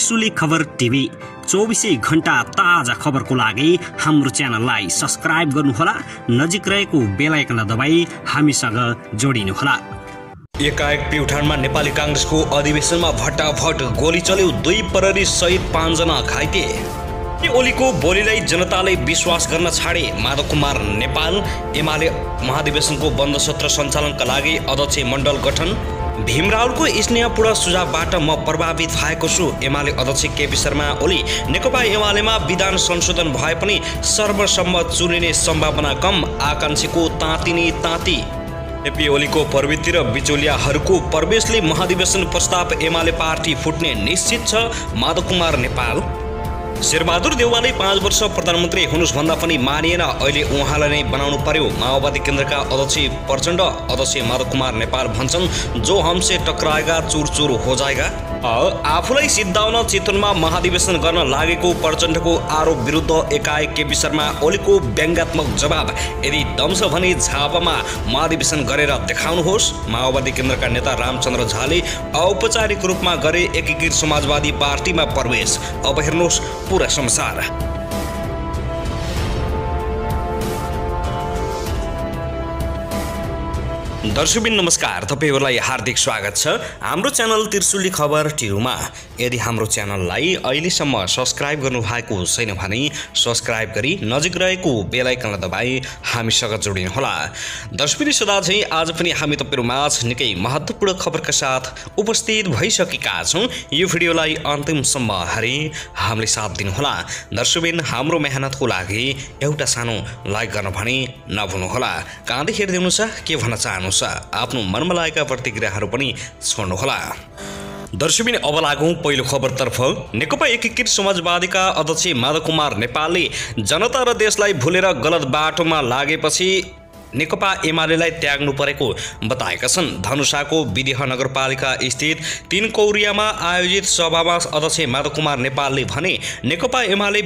त्रिशुली खबर टिभी 24 घण्टा ताजा खबरको लागि हाम्रो च्यानललाई सब्स्क्राइब गर्नुहोला। नजिक रहेको बेल आइकन दबाई हामीसँग जोडिनुहोला। एकाएक प्युठानमा नेपाली कांग्रेसको अधिवेशनमा भट्टाभट गोली चल्यो, 2 प्रहरी सहित 5 जना घाइते। ओलीको बोलीलाई जनताले विश्वास गर्न छाडे, माधव कुमार नेपाल। एमाले महाधिवेशनको बन्द सत्र सञ्चालनका लागि अध्यक्ष मण्डल गठन। भीम रावलको स्नेहपूर्ण सुझावबाट म प्रभावित भएको छु, एमाले अध्यक्ष केपी शर्मा ओली। नेकपा एमालेमा विधान संशोधन भए पनि सर्वसम्मत चुनिने सम्भावना कम, आकांक्षीको तातिनी ताती। केपी ओलीको प्रवृत्ति र बिचौलियाहरूको प्रवेशले महाधिवेशन प्रस्ताव एमाले पार्टी फुट्ने निश्चित छ, माधव कुमार नेपाल। शेरबहादुर देउवाले 5 वर्ष प्रधानमन्त्री हुनुस् भन्दा पनि मानिएन, अहिले उहाँलाई नै बनाउनु पर्यो। माओवादी केन्द्रका अध्यक्ष प्रचण्ड। अध्यक्ष माधव कुमार नेपाल भन्छन्, जो हमसे टकराएगा चुर चुर हो जाएगा। आफूलाई सिद्धाउन चितवनमा महाधिवेशन गर्न लागेको प्रचण्डको आरोप विरुद्ध एकाएक केपी शर्मा ओलीको व्यङ्ग्यात्मक जवाब, यदि दम छ भने झापामा महाधिवेशन गरेर देखाउनुहोस्। माओवादी केन्द्रका नेता रामचन्द्र झाले औपचारिक रूपमा गरे एकीकृत समाजवादी पार्टीमा प्रवेश। अब हेर्नुहोस् पूरा समाचार। दर्शकबिन नमस्कार, तपाईहरुलाई हार्दिक स्वागत छ हाम्रो च्यानल त्रिशुली खबर टिभीमा। यदि हाम्रो च्यानललाई अहिलेसम्म सब्स्क्राइब गर्नु भएको छैन भने सब्स्क्राइब गरी नजिक रहेको बेल आइकनलाई दबाई हामीसँग जोडिनुहोला। दर्शकबिन सदा चाहिँ आज पनि हामी तपाईहरुमाझ निकै महत्त्वपूर्ण खबरका साथ उपस्थित भइसकेका छौं। यो भिडियोलाई अन्तिमसम्म हेरी हामीले साथ दिनुहोला। दर्शकबिन हाम्रो मेहनतको लागि एउटा सानो लाइक गर्न भने नभुल्नुहोला। कहाँदै हेर्दै हुनुहुन्छ, के भन्न चाहनुहुन्छ, आफ्नो मनमा लागेका प्रतिक्रियाहरू पनि छोड्नुहोला। दर्शकबिन अब लागौं पहिलो खबरतर्फ। नेकपा एकीकृत समाजवादीका अध्यक्ष माधव कुमार नेपालले जनता र देशलाई भुलेर गलत बाटोमा लागेपछि नेकपा एमालेलाई त्याग्नु परेको बताएका छन्। धनुषाको विदेह नगरपालिका स्थित 3 कौरियामा आयोजित सभामा अध्यक्ष माधव कुमार नेपालले भने, नेकपा एमाले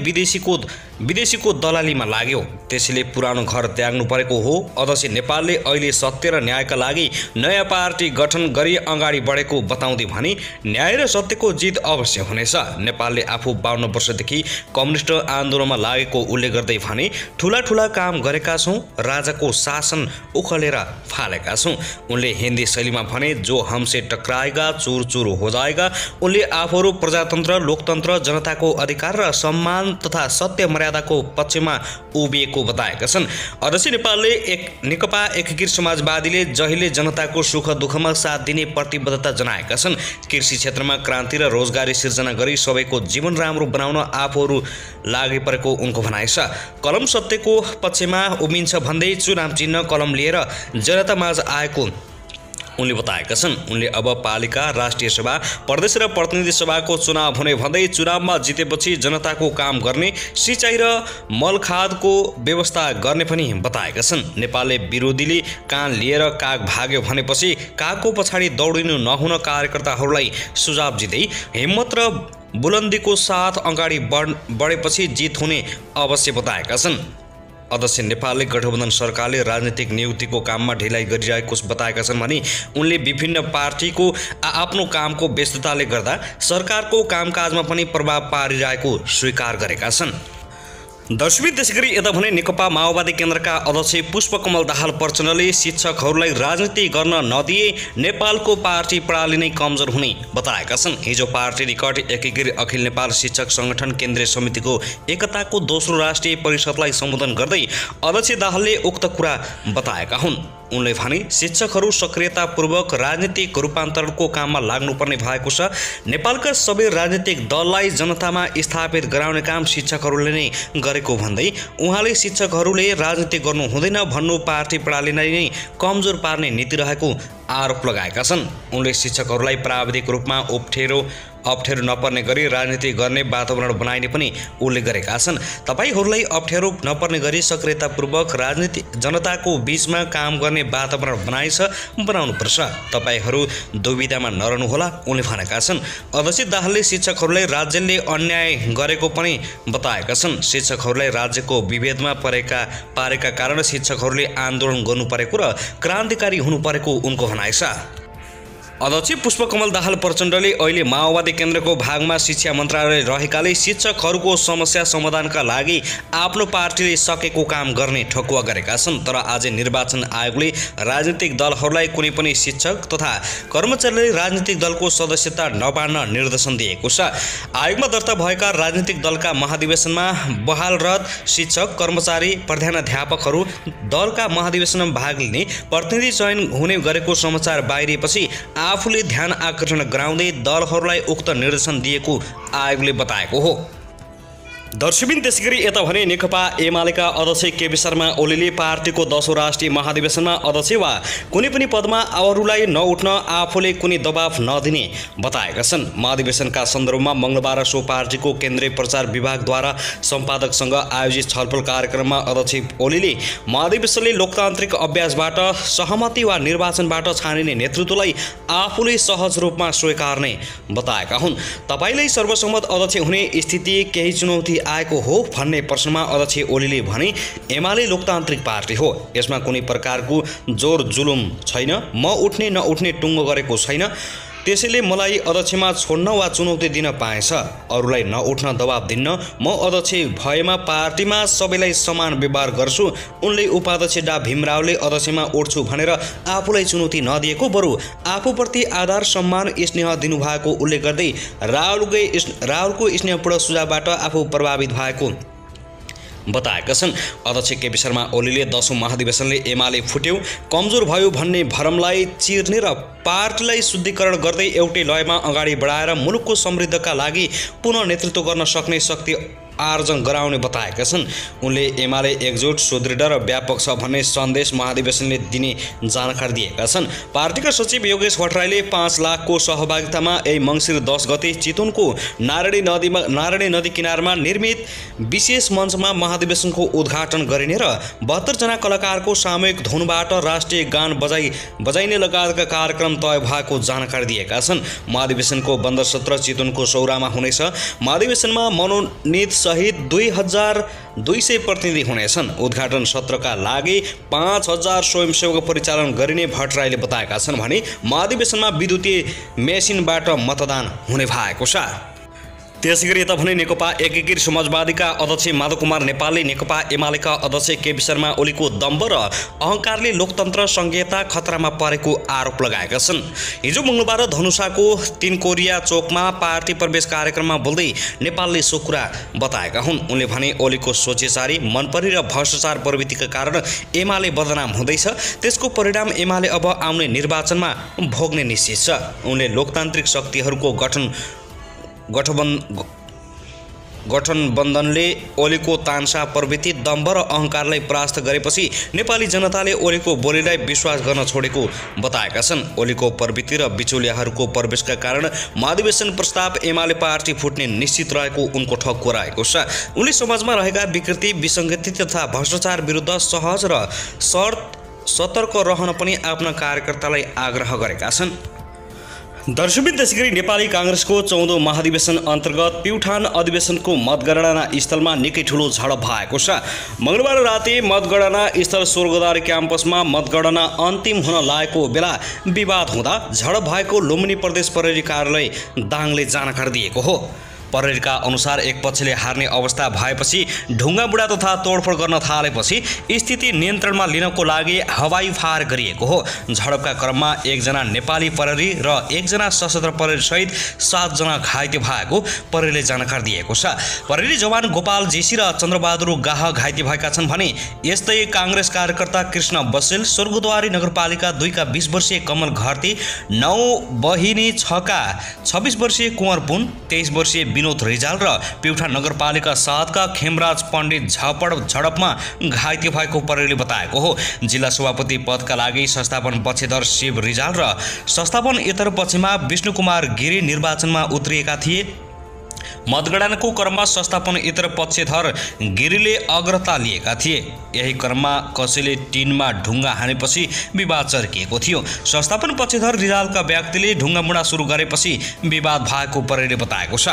विदेशीको दलालीमा लाग्यो, त्यसैले पुरानो घर त्याग्नु परेको हो। अध्यक्ष नेपालले अहिले सत्य र न्यायका लागि नयाँ पार्टी गठन गरी अगाडि बढेको बताउँदै भने, न्याय र सत्यको जित अवश्य हुनेछ। नेपालले आफू 52 वर्षदेखि कम्युनिस्ट आन्दोलनमा लागेको उल्लेख गर्दै भने, ठूला ठूला काम गरेका छौं, राजाको शासन उखलेर फालेका छौं। उनले हिन्दी शैलीमा भने, जो हमसे टकराएगा चुर चुर हो जाएगा। उनले आफूहरू प्रजातन्त्र, लोकतन्त्र, जनताको अधिकार र सम्मान तथा सत्य मर्यादाको पक्षमा उभिएको बताएका छन्। अध्यक्ष नेपालले नेकपा एकीकृत समाजवादीले जहिले जनताको सुख दुःखमा साथ दिने प्रतिबद्धता जनाएका छन्। कृषि क्षेत्रमा क्रान्ति र रोजगारी सिर्जना गरी सबैको जीवन राम्रो बनाउन आफूहरू लागि परेको उनको भनाइ छ। कलम सत्यको पक्षमा उभिन्छ भन्दै चुनाव चिन्ह कलम लिएर जनतामाझ आएको उनले बताएका छन्। उनले अब पालिका, राष्ट्रिय सभा, प्रदेश र प्रतिनिधि सभाको चुनाव हुने भन्दै चुनावमा जितेपछि जनताको काम गर्ने, सिँचाइ र मलखादको व्यवस्था गर्ने पनि बताएका छन्। नेपालले विरोधीले कान लिएर काग भाग्यो भनेपछि कागको पछाडि दौडिनु नहुन कार्यकर्ताहरूलाई सुझाव दिँदै हिम्मत र बुलन्दीको साथ अगाडि बढेपछि जित हुने अवश्य बताएका छन्। अध्यक्ष नेपालले गठबन्धन सरकारले राजनीतिक नियुक्तिको काममा ढिलाइ गरिरहेको बताएका छन् भने, उनले विभिन्न पार्टीको आफ्नो कामको व्यस्तताले गर्दा सरकारको कामकाजमा पनि प्रभाव पारिरहेको स्वीकार गरेका छन्। दर्शकबिन त्यसैगरी यता भने नेकपा माओवादी केन्द्रका अध्यक्ष पुष्पकमल दाहाल प्रचण्डले शिक्षकहरूलाई राजनीति गर्न नदिए नेपालको पार्टी प्रणाली नै कमजोर हुने बताएका छन्। हिजो पार्टी निकट एकीकृत अखिल नेपाल शिक्षक संगठन केन्द्रीय समितिको एकताको दोस्रो राष्ट्रिय परिषदलाई सम्बोधन गर्दै अध्यक्ष दाहालले उक्त कुरा बताएका हुन्। उनले भने, शिक्षकहरू सक्रियतापूर्वक राजनीतिक रूपान्तरणको काममा लाग्नुपर्ने भएको छ। नेपालका सबै राजनीतिक दललाई जनतामा स्थापित गराउने काम शिक्षकहरूले नै गरेको भन्दै उहाँले शिक्षकहरूले राजनीति गर्नु हुँदैन भन्नु पार्टी प्रणालीलाई नै कमजोर पार्ने नीति रहेको आरोप लगाएका छन्। उनले शिक्षकहरूलाई प्राविधिक रूपमा अप्ठ्यारो नपर्ने गरी राजनीति गर्ने वातावरण बनाइने पनि उल्लेख गरेका छन्। तपाईहरूलाई अप्ठ्यारो नपर्ने गरी सक्रियतापूर्वक राजनीति जनताको बीचमा काम गर्ने वातावरण बनाउनुपर्छ। तपाईहरू दुविधामा नरहनुहोला, उनले भनेका छन्। अध्यक्ष दाहालले शिक्षकहरूलाई राज्यले अन्याय गरेको पनि बताएका छन्। शिक्षकहरूलाई राज्यको विभेदमा पारेका कारण शिक्षकहरूले आन्दोलन गर्नु परेको र क्रान्तिकारी हुनु परेको उनको भनाइ छ। अध्यक्ष पुष्पकमल दाहाल प्रचण्डले अहिले माओवादी केन्द्रको भागमा शिक्षा मन्त्रालय रहेकाले शिक्षकहरूको समस्या समाधानका लागि आफ्नो पार्टीले सकेको काम गर्ने ठकुवा गरेका छन्। तर आज निर्वाचन आयोगले राजनीतिक दलहरूलाई कुनै पनि शिक्षक तथा कर्मचारीले राजनीतिक दलको सदस्यता नबाड्न निर्देशन दिएको छ। आयोगमा दर्ता भएका राजनीतिक दलका महाधिवेशनमा बहालरत शिक्षक कर्मचारी प्रधानाध्यापकहरू दलका महाधिवेशनमा भाग लिने प्रतिनिधि चयन हुने गरेको समाचार बाहिरिएपछि आफूले ध्यान आकर्षण गराउँदै दलहरूलाई उक्त निर्देशन दिएको आयोगले बताएको हो। दर्शकबिन त्यसैगरी यता भने नेकपा एमालेका अध्यक्ष केपी शर्मा ओलीले पार्टीको 10औं राष्ट्रिय महाधिवेशनमा अध्यक्ष वा कुनै पनि पदमा अरूलाई नउठ्न आफूले कुनै दबाव नदिने बताएका छन्। महाधिवेशनका सन्दर्भमा मंगलबार सो पार्टीको केन्द्रीय प्रचार विभागद्वारा सम्पादकसँग आयोजित छलफल कार्यक्रममा अध्यक्ष ओलीले महाधिवेशनले लोकतान्त्रिक अभ्यासबाट सहमति वा निर्वाचनबाट छानिने नेतृत्वलाई आफूले सहज रूपमा स्वीकार्ने बताएका हुन्। तपाईलाई सर्वसम्मत अध्यक्ष हुने स्थिति केही चुनौती आएको हो भन्ने प्रश्नमा अध्यक्ष ओलीले भने एमाले लोकतान्त्रिक पार्टी हो, यसमा कुनै प्रकारको जोर जुलुम छैन। म उठ्ने नउठ्ने टुङ्गो गरेको छैन, त्यसैले मलाई अध्यक्षमा छोड्न वा चुनौती दिन पाएछ, अरूलाई नउठ्न दबाब दिन्न। म अध्यक्ष भएमा पार्टीमा सबैलाई समान व्यवहार गर्छु। उनले उपाध्यक्ष डा भीमरावले अध्यक्षमा उठ्छु भनेर आफूलाई चुनौती नदिएको, बरु आफूप्रति आधार सम्मान स्नेह दिनुभएको उल्लेख गर्दै राहुलको स्नेहपूर्ण सुझावबाट आफू प्रभावित भएको बताएका छन्। अध्यक्ष केपी शर्मा ओलीले 10औं महाधिवेशनले एमाले फुट्यो, कमजोर भयो भन्ने भरमलाई चिर्ने र पार्टीलाई शुद्धिकरण गर्दै एउटै लयमा अगाडि बढाएर मुलुकको समृद्धका लागि पुनः नेतृत्व गर्न सक्ने शक्ति आर्जन गराउने बताएका छन्। उनले एमाले एकजुट सुदृढ र व्यापक छ भन्ने सन्देश महाधिवेशनले दिने जानकारी दिएका छन्। पार्टीका सचिव योगेश भट्टराईले 5 लाखको सहभागितामा यही मङ्सिर 10 गते चितवनको नारायणी नदी किनारमा निर्मित विशेष मञ्चमा महाधिवेशनको उद्घाटन गरिने र 72 जना कलाकारको सामूहिक धुनबाट राष्ट्रिय गान बजाइने लगायतका कार्यक्रम तय भएको जानकारी दिएका छन्। महाधिवेशनको बन्द सत्र चितवनको सौरामा हुनेछ। महाधिवेशनमा मनोनीत सहित 2200 प्रतिनिधि हुनेछन्। उद्घाटन सत्रका लागि 5000 स्वयंसेवक परिचालन गरिने भट्टराईले बताएका छन् भने महाधिवेशनमा विद्युतीय मेसिनबाट मतदान हुने भएको छ। त्यसैगरी यता भने नेकपा एकीकृत समाजवादीका अध्यक्ष माधव कुमार नेपालले नेकपा एमालेका अध्यक्ष केपी शर्मा ओलीको दम्भ र अहंकारले लोकतन्त्र संघीयता खतरामा परेको आरोप लगाएका छन्। हिजो मंगलबार धनुषाको 3 कोरिया चोकमा पार्टी प्रवेश कार्यक्रममा बोल्दै नेपालले सो कुरा बताएका हुन्। उनले भने ओलीको सोचेचारी मनपरी र भ्रष्टाचार प्रवृत्तिका कारण एमाले बदनाम हुँदैछ, त्यसको परिणाम एमाले अब आउने निर्वाचनमा भोग्ने निश्चित छ। उनले लोकतान्त्रिक शक्तिहरूको गठबन्धनले ओलीको तानसा प्रवृत्ति दम्भ र अहंकारलाई परास्त गरेपछि नेपाली जनताले ओलीको बोलीलाई विश्वास गर्न छोडेको बताएका छन्। ओलीको प्रवृत्ति र बिचौलियाहरूको प्रवेशका कारण महाधिवेशन प्रस्ताव एमाले पार्टी फुट्ने निश्चित रहेको उनको ठक्को रहेको छ। उनले समाजमा रहेका विकृति विसङ्गति तथा भ्रष्टाचार विरुद्ध सहज र सतर्क रहन पनि आफ्ना कार्यकर्तालाई आग्रह गरेका छन्। दर्शकबिन त्यसैगरी नेपाली कांग्रेसको 14औं महाधिवेशन अन्तर्गत प्युठान अधिवेशनको मतगणना स्थलमा निकै ठूलो झडप भएको छ। मंगलबार राति मतगणना स्थल स्वर्गद्वार क्याम्पसमा मतगणना अन्तिम हुन लागेको बेला विवाद हुँदा झडप भएको लुम्बिनी प्रदेश प्रहरी कार्यालय दाङले जानकारी दिएको हो। प्रहरीका अनुसार एक पक्षले हार्ने अवस्था भएपछि ढुङ्गाबुढा तथा तोडफोड गर्न थालेपछि स्थिति नियन्त्रणमा लिनको लागि हवाई फायर गरिएको हो। झडपका क्रममा 1 जना नेपाली प्रहरी र 1 जना सशस्त्र प्रहरी सहित 7 जना घाइते भएको प्रहरीले जानकारी दिएको छ। प्रहरी जवान गोपाल जेसी र चन्द्रबहादुर गाह घाइते भएका छन् भने यस्तै कांग्रेस कार्यकर्ता कृष्ण बसेल, स्वर्गद्वारी नगरपालिका 2 का 20 वर्षीय कमल घरती, 9 बहिनी 6 का 26 वर्षीय कुँवर पुन, 23 वर्षीय विनोद रिजाल र प्युठान नगरपालिका 7 का खेमराज पण्डित झडपमा घाइते भएको प्रहरीले बताएको हो। जिल्ला सभापति पदका लागि संस्थापन पक्षधर शिव रिजाल र संस्थापन इतर पक्षमा विष्णु कुमार गिरी निर्वाचनमा उत्रिएका थिए। मतगणनाको क्रममा संस्थापन इतर पक्षधर गिरीले अग्रता लिएका थिए। यही क्रममा कसैले टिनमा ढुङ्गा हानेपछि विवाद चर्किएको थियो। संस्थापन पक्षधर रिजालका व्यक्तिले ढुङ्गामुढा सुरु गरेपछि विवाद भएको प्रहरीले बताएको छ।